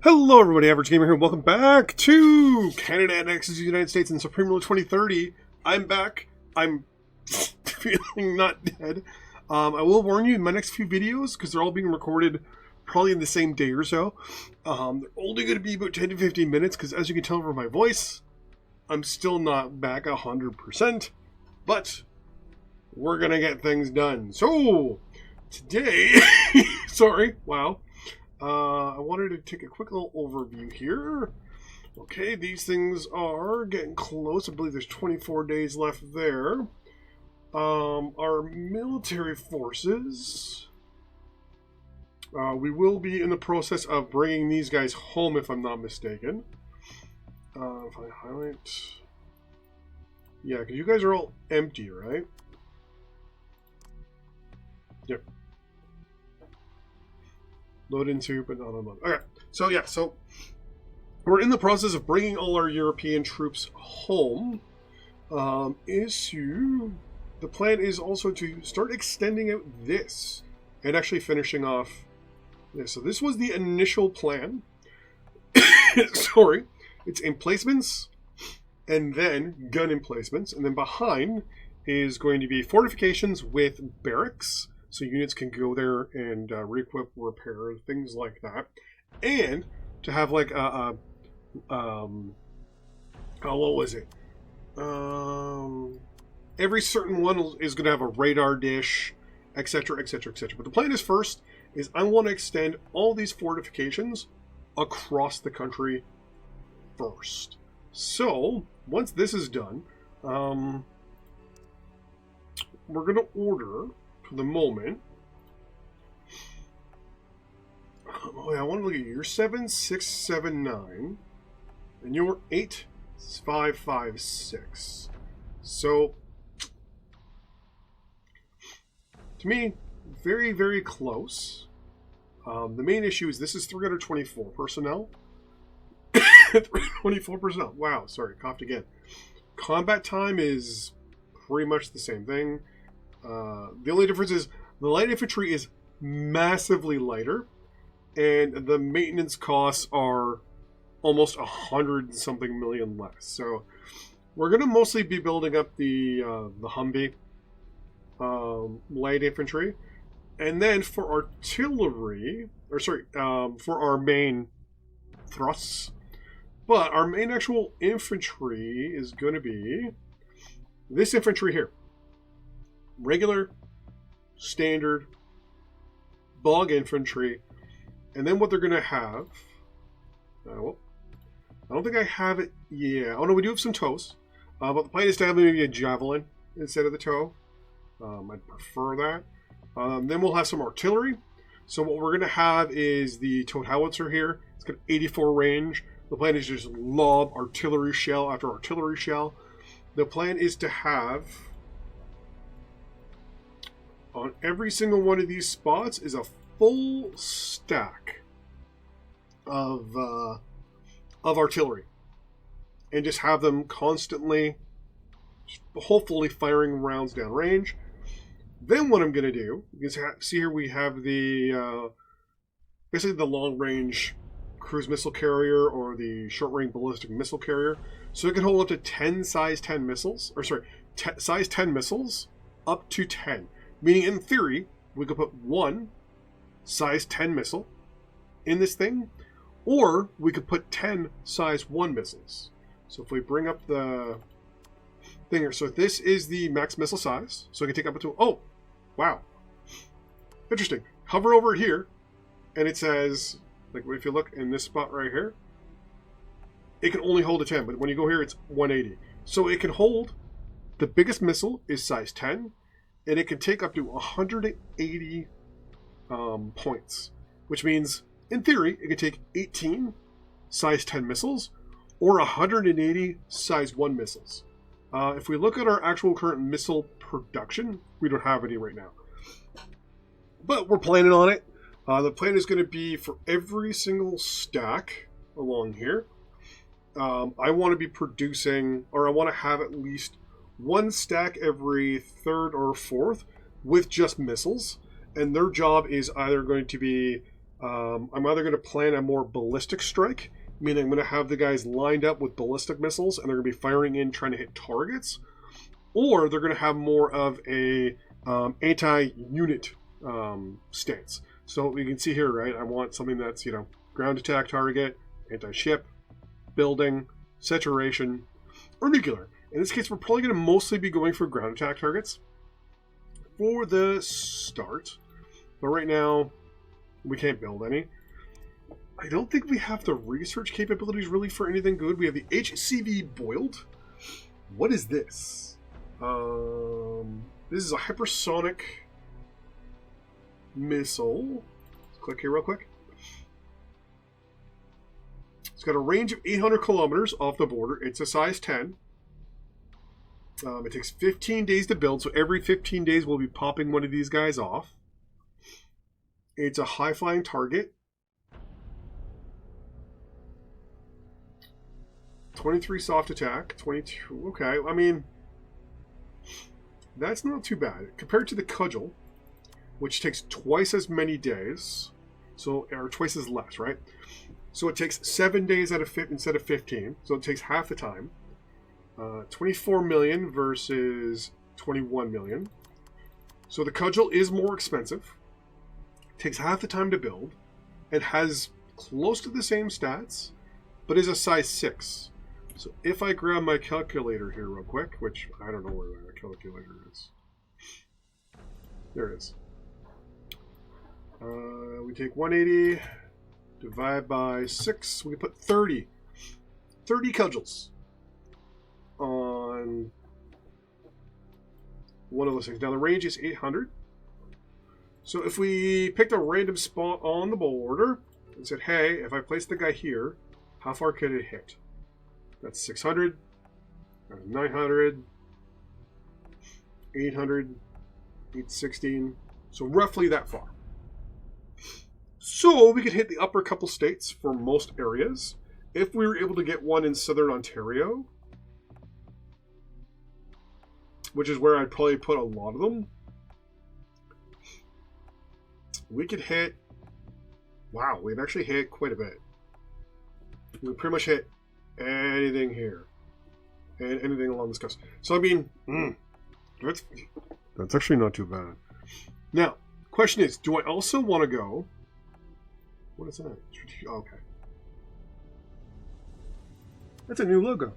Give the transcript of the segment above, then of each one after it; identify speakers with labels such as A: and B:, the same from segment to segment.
A: Hello everybody, Average Gamer here. Welcome back to Canada Annexes the United States in Supreme Rule 2030. I'm back. I'm feeling not dead. I will warn you in my next few videos, because they're all being recorded probably in the same day or so. They're only going to be about 10 to 15 minutes, because as you can tell from my voice, I'm still not back 100%. But we're going to get things done. So, today... sorry, wow. I wanted to take a quick little overview here. Okay, these things are getting close. I believe there's 24 days left there. Our military forces. We will be in the process of bringing these guys home, if I'm not mistaken. If I highlight... Yeah, because you guys are all empty, right? Yep. Load into, but not unload. Okay, so yeah, so we're in the process of bringing all our European troops home. The plan is also to start extending out this and actually finishing off this. So this was the initial plan. Sorry, it's emplacements and then gun emplacements, and then behind is going to be fortifications with barracks. So units can go there and re-equip, repair, things like that. And to have like what was it? Every certain one is going to have a radar dish, etc., etc., etc. But the plan is first is I want to extend all these fortifications across the country first. So once this is done, we're going to order... For the moment, I want to look at your 7679 and your 8556. So, to me, very, very close. The main issue is this is 324 personnel. 324 personnel. Wow, sorry, coughed again. Combat time is pretty much the same thing. The only difference is the light infantry is massively lighter, and the maintenance costs are almost 100 something million less. So we're going to mostly be building up the Humvee light infantry, and then for artillery, or sorry, for our main thrusts. But our main actual infantry is going to be this infantry here. Regular, standard, bog infantry, and then what they're going to have... well, I don't think I have it... Yeah, oh no, we do have some tows. But the plan is to have maybe a javelin instead of the tow. I'd prefer that. Then we'll have some artillery. So what we're going to have is the towed howitzer here. It's got 84 range. The plan is just lob artillery shell after artillery shell. The plan is to have... on every single one of these spots is a full stack of artillery, and just have them constantly, hopefully firing rounds downrange. Then what I'm going to do, you can see here we have the basically the long range cruise missile carrier or the short range ballistic missile carrier, so it can hold up to 10 size 10 missiles, or sorry, size 10 missiles up to 10. Meaning, in theory, we could put one size 10 missile in this thing, or we could put 10 size 1 missiles. So if we bring up the thing here, so this is the max missile size, so it can take up to, oh, wow. Interesting. Hover over here, and it says, like if you look in this spot right here, it can only hold a 10, but when you go here, it's 180. So it can hold, the biggest missile is size 10, and it can take up to 180 points, which means, in theory, it can take 18 size 10 missiles or 180 size 1 missiles. If we look at our actual current missile production, we don't have any right now. But we're planning on it. The plan is going to be for every single stack along here. I want to be producing, or I want to have at least one stack every third or fourth with just missiles, and their job is either going to be I'm either going to plan a more ballistic strike, meaning I'm going to have the guys lined up with ballistic missiles and they're going to be firing in trying to hit targets, or they're going to have more of a anti-unit stance. So you can see here, right? I want something that's, ground attack target, anti-ship, building, saturation, or nuclear. In this case, we're probably going to mostly be going for ground attack targets for the start. But right now, we can't build any. I don't think we have the research capabilities really for anything good. We have the HCV Boiled. What is this? This is a hypersonic missile. Let's click here real quick. It's got a range of 800 kilometers off the border. It's a size 10. It takes 15 days to build, so every 15 days we'll be popping one of these guys off. It's a high-flying target. 23 soft attack. 22. Okay, I mean, that's not too bad. Compared to the Cudgel, which takes twice as many days, or twice as less, right? So it takes 7 days instead of 15, so it takes half the time. 24 million versus 21 million. So the Cudgel is more expensive, takes half the time to build, and has close to the same stats, but is a size 6. So if I grab my calculator here real quick, which I don't know where that calculator is. There it is. We take 180, divide by 6, we can put 30. 30 Cudgels on one of those things. Now the range is 800. So if we picked a random spot on the border and said, hey, if I place the guy here, how far could it hit? That's 600, that's 900, 800, 816. So roughly that far. So we could hit the upper couple states for most areas. If we were able to get one in southern Ontario, which is where I'd probably put a lot of them, we could hit... Wow, we've actually hit quite a bit. We pretty much hit anything here. And anything along this coast. So, I mean, that's actually not too bad. Now, question is, do I also want to go... What is that? Oh, okay. That's a new logo.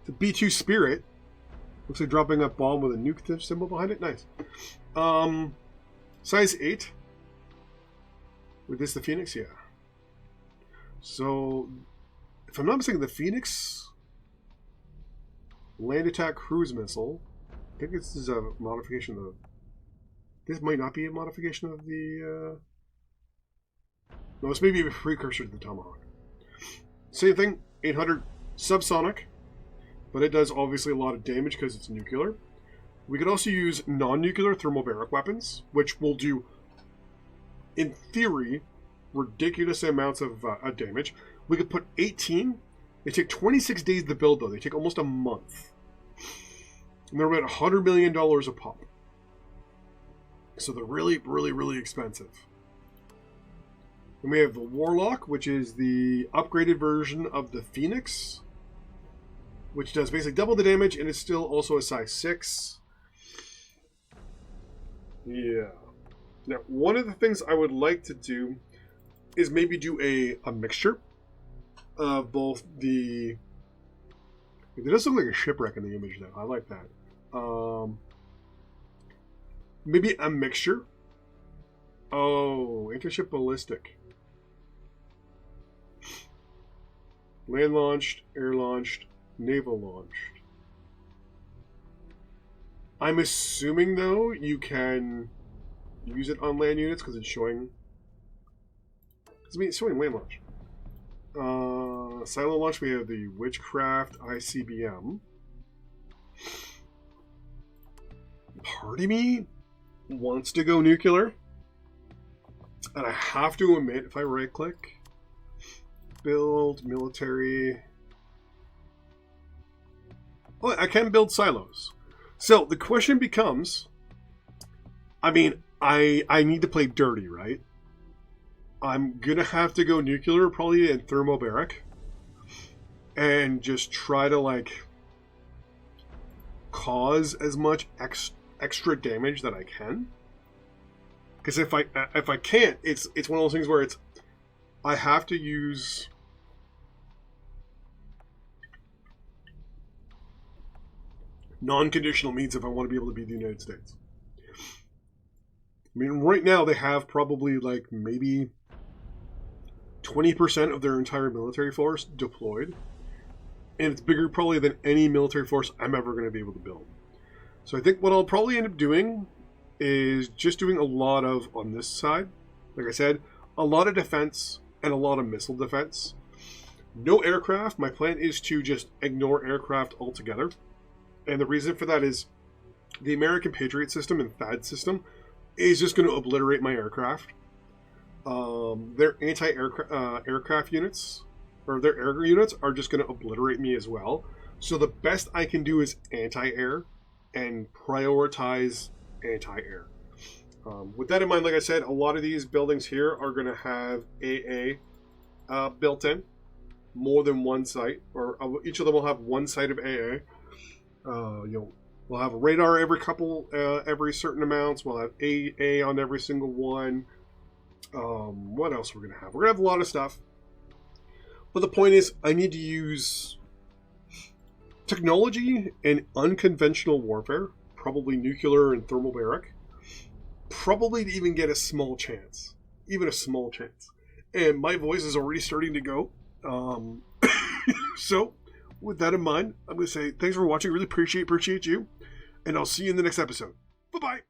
A: It's a B2 Spirit. Looks like dropping a bomb with a nuke symbol behind it. Nice. Size 8. With this the Phoenix? Yeah. So, if I'm not mistaken, the Phoenix land attack cruise missile. I think this is a modification of... This might not be a modification of the... No, this may be a precursor to the Tomahawk. Same thing, 800 subsonic, but it does obviously a lot of damage because it's nuclear. We could also use non-nuclear thermobaric weapons, which will do, in theory, ridiculous amounts of damage. We could put 18. They take 26 days to build, though. They take almost a month. And they're about $100 million a pop. So they're really, really, really expensive. And we have the Warlock, which is the upgraded version of the Phoenix, which does basically double the damage, and it's still also a size 6. Yeah. Now, one of the things I would like to do is maybe do a mixture of both the... It does look like a shipwreck in the image, though. I like that. Maybe a mixture. Oh, intership ballistic. Land launched, air launched, naval launched. I'm assuming, though, you can use it on land units because it's showing... I mean, it's showing land launch. Silo launch, we have the Witchcraft ICBM. Part of me wants to go nuclear. And I have to admit, if I right-click, build, military... Oh, I can build silos. So the question becomes, I mean, I need to play dirty, right? I'm gonna have to go nuclear, probably, and thermobaric, and just try to like cause as much extra damage that I can. Because if I can't, it's one of those things where I have to use non-conditional means if I want to be able to beat the United States. I mean, right now they have probably like maybe 20% of their entire military force deployed. And it's bigger probably than any military force I'm ever going to be able to build. So I think what I'll probably end up doing is just doing a lot of, on this side, like I said, a lot of defense and a lot of missile defense. No aircraft. My plan is to just ignore aircraft altogether. And the reason for that is the American Patriot system and THAAD system is just going to obliterate my aircraft. Their anti-aircraft units, or their air units, are just going to obliterate me as well. So the best I can do is anti-air and prioritize anti-air. With that in mind, like I said, a lot of these buildings here are going to have AA built in, more than one site, or each of them will have one site of AA. We'll have a radar every certain amounts. We'll have AA on every single one. What else we're going to have? We're going to have a lot of stuff. But the point is, I need to use technology and unconventional warfare, probably nuclear and thermobaric, probably to even get a small chance. Even a small chance. And my voice is already starting to go. So, with that in mind, I'm going to say thanks for watching. Really appreciate you. And I'll see you in the next episode. Bye-bye.